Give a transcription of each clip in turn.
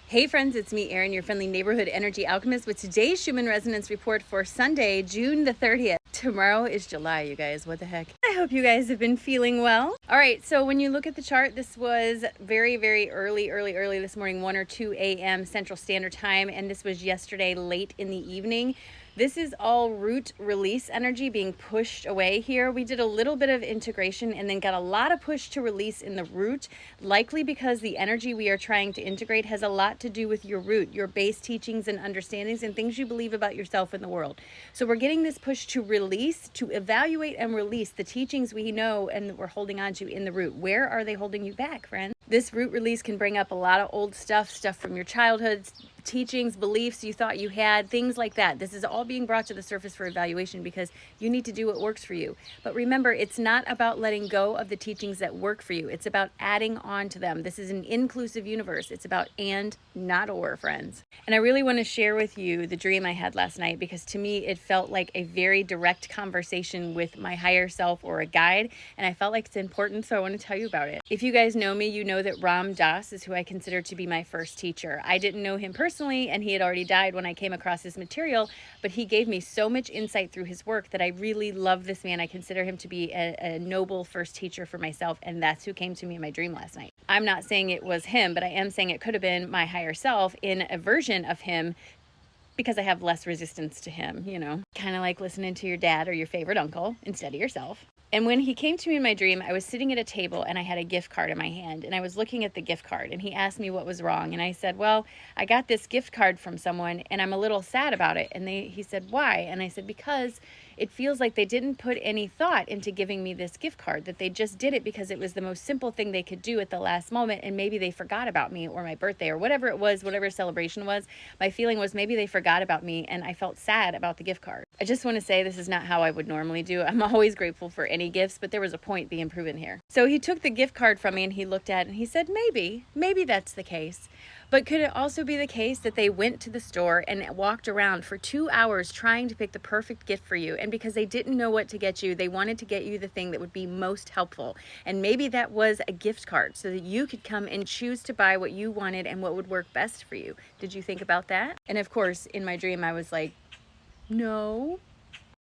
Hey friends, it's me, Erin, your friendly neighborhood energy alchemist with today's Schumann resonance report for Sunday, June the 30th. Tomorrow is July, you guys. What the heck? I hope you guys have been feeling well. All right, so when you look at the chart, this was very early this morning, 1 or 2 a.m. Central Standard Time, and this was yesterday late in the evening. This is all root release energy being pushed away here. We did a little bit of integration and then got a lot of push to release in the root, likely because the energy we are trying to integrate has a lot to do with your root, your base teachings and understandings and things you believe about yourself and the world. So we're getting this push to release, to evaluate and release the teachings we know and that we're holding on to in the root. Where are they holding you back, friends? This root release can bring up a lot of old stuff from your childhood, teachings, beliefs you thought you had, things like that. This is all being brought to the surface for evaluation because you need to do what works for you. But remember, it's not about letting go of the teachings that work for you. It's about adding on to them. This is an inclusive universe. It's about and, not or, friends. And I really want to share with you the dream I had last night because to me, it felt like a very direct conversation with my higher self or a guide. And I felt like it's important, so I want to tell you about it. If you guys know me, you know that Ram Dass is who I consider to be my first teacher. I didn't know him personally, and he had already died when I came across his material, but he gave me so much insight through his work that I really love this man. I consider him to be a noble first teacher for myself, and that's who came to me in my dream last night. I'm not saying it was him, but I am saying it could have been my higher self in a version of him because I have less resistance to him, you know, kind of like listening to your dad or your favorite uncle instead of yourself. And when he came to me in my dream, I was sitting at a table and I had a gift card in my hand and I was looking at the gift card and he asked me what was wrong. And I said, well, I got this gift card from someone and I'm a little sad about it. And he said, why? And I said, because it feels like they didn't put any thought into giving me this gift card, that they just did it because it was the most simple thing they could do at the last moment. And maybe they forgot about me or my birthday or whatever it was, whatever celebration was. My feeling was maybe they forgot about me and I felt sad about the gift card. I just want to say this is not how I would normally do. I'm always grateful for any gifts, but there was a point being proven here. So he took the gift card from me and he looked at it and he said, maybe that's the case. But could it also be the case that they went to the store and walked around for 2 hours trying to pick the perfect gift for you? And because they didn't know what to get you, they wanted to get you the thing that would be most helpful. And maybe that was a gift card so that you could come and choose to buy what you wanted and what would work best for you. Did you think about that? And of course, in my dream, I was like, no.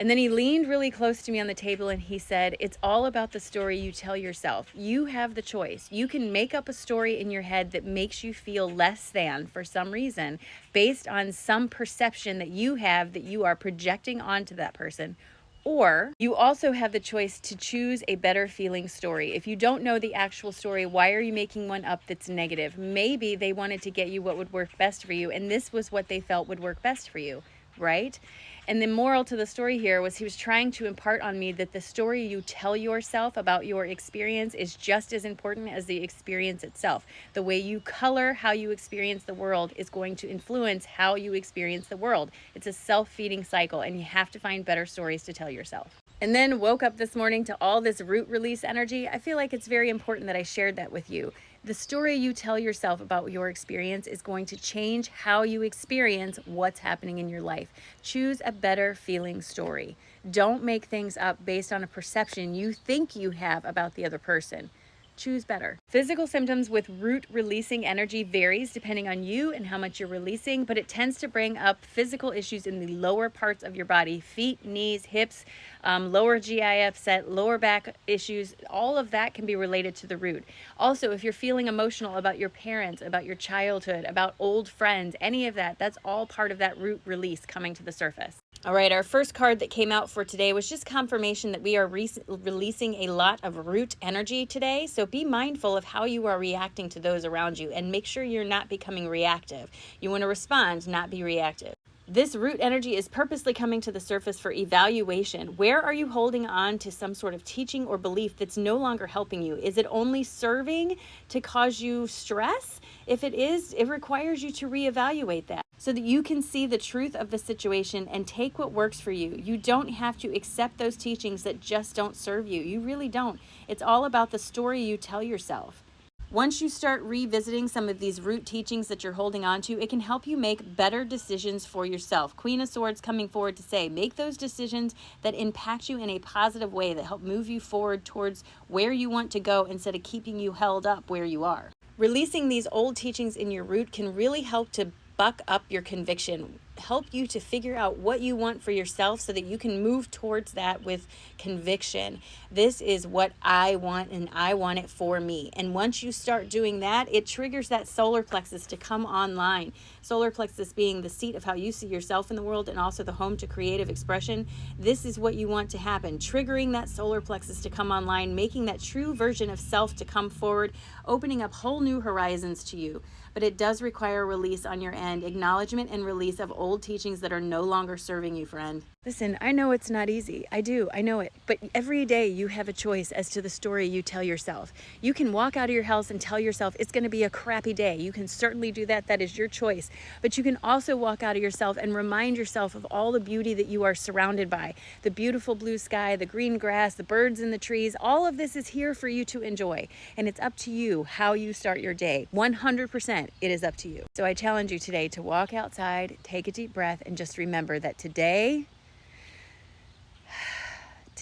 And then he leaned really close to me on the table and he said, it's all about the story you tell yourself. You have the choice. You can make up a story in your head that makes you feel less than for some reason based on some perception that you have that you are projecting onto that person. Or you also have the choice to choose a better feeling story. If you don't know the actual story, why are you making one up that's negative? Maybe they wanted to get you what would work best for you, and this was what they felt would work best for you, right? And the moral to the story here was he was trying to impart on me that the story you tell yourself about your experience is just as important as the experience itself. The way you color how you experience the world is going to influence how you experience the world. It's a self-feeding cycle, and you have to find better stories to tell yourself. And then woke up this morning to all this root release energy. I feel like it's very important that I shared that with you. The story you tell yourself about your experience is going to change how you experience what's happening in your life. Choose a better feeling story. Don't make things up based on a perception you think you have about the other person. Choose better. Physical symptoms with root releasing energy varies depending on you and how much you're releasing, but it tends to bring up physical issues in the lower parts of your body, feet, knees, hips, lower GI upset, lower back issues. All of that can be related to the root. Also, if you're feeling emotional about your parents, about your childhood, about old friends, any of that, that's all part of that root release coming to the surface. All right, our first card that came out for today was just confirmation that we are releasing a lot of root energy today. So be mindful of how you are reacting to those around you and make sure you're not becoming reactive. You want to respond, not be reactive. This root energy is purposely coming to the surface for evaluation. Where are you holding on to some sort of teaching or belief that's no longer helping you? Is it only serving to cause you stress? If it is, it requires you to reevaluate that so that you can see the truth of the situation and take what works for you. You don't have to accept those teachings that just don't serve you. You really don't. It's all about the story you tell yourself. Once you start revisiting some of these root teachings that you're holding on to, it can help you make better decisions for yourself. Queen of Swords coming forward to say, make those decisions that impact you in a positive way, that help move you forward towards where you want to go instead of keeping you held up where you are. Releasing these old teachings in your root can really help to buck up your conviction, help you to figure out what you want for yourself so that you can move towards that with conviction. This is what I want, and I want it for me. And once you start doing that, it triggers that solar plexus to come online. Solar plexus being the seat of how you see yourself in the world and also the home to creative expression. This is what you want to happen, triggering that solar plexus to come online, making that true version of self to come forward, opening up whole new horizons to you. But it does require release on your end, acknowledgement and release of old teachings that are no longer serving you, friend. Listen, I know it's not easy. I know it. But every day you have a choice as to the story you tell yourself. You can walk out of your house and tell yourself it's going to be a crappy day. You can certainly do that. That is your choice. But you can also walk out of yourself and remind yourself of all the beauty that you are surrounded by. The beautiful blue sky, the green grass, the birds in the trees. All of this is here for you to enjoy. And it's up to you how you start your day. 100%, it is up to you. So I challenge you today to walk outside, take a deep breath, and just remember that today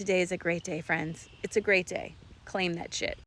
is a great day, friends. It's a great day. Claim that shit.